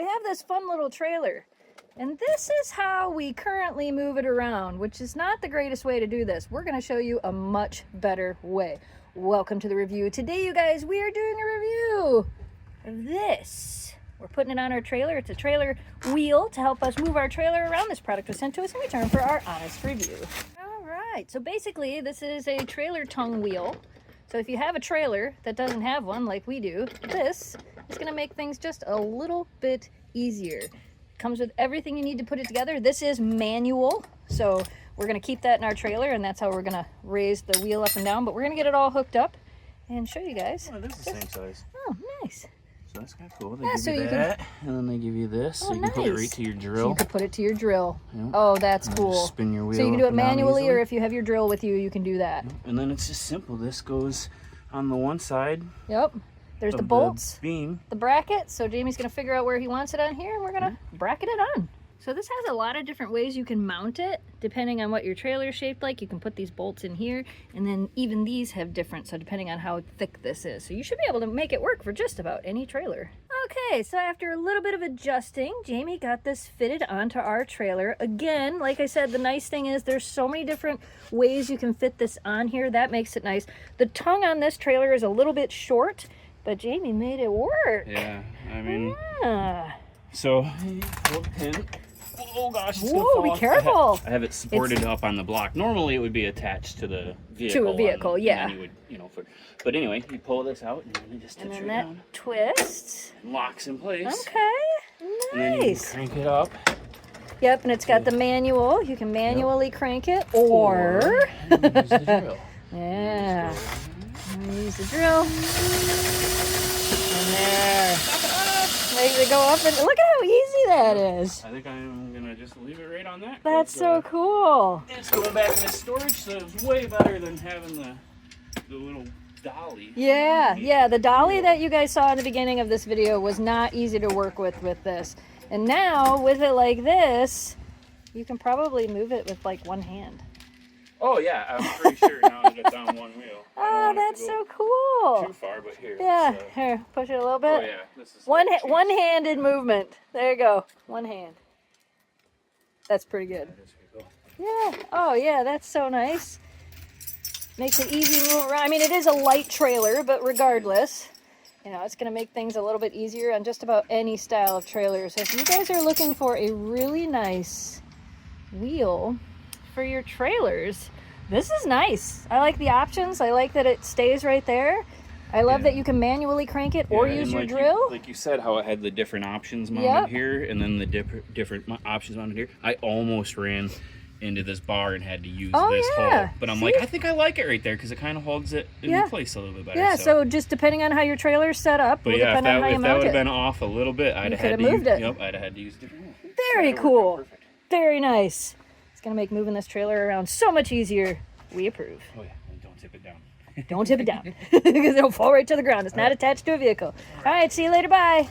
have this fun little trailer. And this is how we currently move it around, which is not the greatest way to do this. We're going to show you a much better way. Welcome to the review. Today, you guys, we are doing a review of this. We're putting it on our trailer. It's a trailer wheel to help us move our trailer around. This product was sent to us in return for our honest review. All right, so basically this is a trailer tongue wheel. So if you have a trailer that doesn't have one like we do, this is going to make things just a little bit easier. Comes with everything you need to put it together. This is manual, so we're going to keep that in our trailer, and that's how we're going to raise the wheel up and down. But we're going to get it all hooked up and show you guys. Oh, it is the same size. Oh, nice. So that's kind of cool. They give you that, and then they give you this, so you can put it right to your drill. So you can put it to your drill. Yep. Oh, that's cool. Just spin your wheel. So you can do it manually, or if you have your drill with you, you can do that. Yep. And then it's just simple. This goes on the one side. Yep. There's the bolts, the beam, the bracket. So Jamie's going to figure out where he wants it on here, and we're going to bracket it on. So this has a lot of different ways you can mount it, depending on what your trailer is shaped like. You can put these bolts in here, and then even these have different, so depending on how thick this is. So you should be able to make it work for just about any trailer. Okay, so after a little bit of adjusting, Jamie got this fitted onto our trailer. Again, like I said, the nice thing is there's so many different ways you can fit this on here. That makes it nice. The tongue on this trailer is a little bit short, but Jamie made it work. Yeah, I mean, so, oh gosh, it's whoa, gonna fall be off. careful. I have it supported up on the block. Normally it would be attached to the vehicle. To a vehicle, yeah. And you would, but anyway, you pull this out and then it just tips right down. Twists. And locks in place. Okay, nice. And then you can crank it up. Yep, and it's got the manual. You can manually crank it, or use the drill. Yeah. Use the drill. And there. Makes it go up, and look at how easy that is. I think I'm gonna just leave it right on that. That's so cool. It's going back into storage, so it's way better than having the little dolly. Yeah, the dolly that you guys saw in the beginning of this video was not easy to work with this. And now, with it like this, you can probably move it with like one hand. Oh yeah, I'm pretty sure now that it's on one wheel. Oh, that's so cool. Too far, but here. Yeah, here, push it a little bit. Oh yeah, this is one-handed movement. There you go, one hand. That's pretty good. That is pretty cool. Yeah. Oh yeah, that's so nice. Makes it easy to move around. I mean, it is a light trailer, but regardless, it's going to make things a little bit easier on just about any style of trailer. So if you guys are looking for a really nice wheel for your trailers, this is nice. I like the options. I like that it stays right there. I love that you can manually crank it or use your drill. Like you said, how it had the different options mounted here, and then the different options mounted here. I almost ran into this bar and had to use this hole, but I'm like, I think I like it right there because it kind of holds it in place a little bit better. Yeah, so just depending on how your trailer's set up, but will depend on how you mount it. If that would have been off a little bit, I'd have had to use it. Yep, I'd have had to use a different one. Very cool. Very nice. It's gonna make moving this trailer around so much easier. We approve. Oh yeah, and don't tip it down. Don't tip it down because it'll fall right to the ground. It's not attached to a vehicle. All right, see you later. Bye.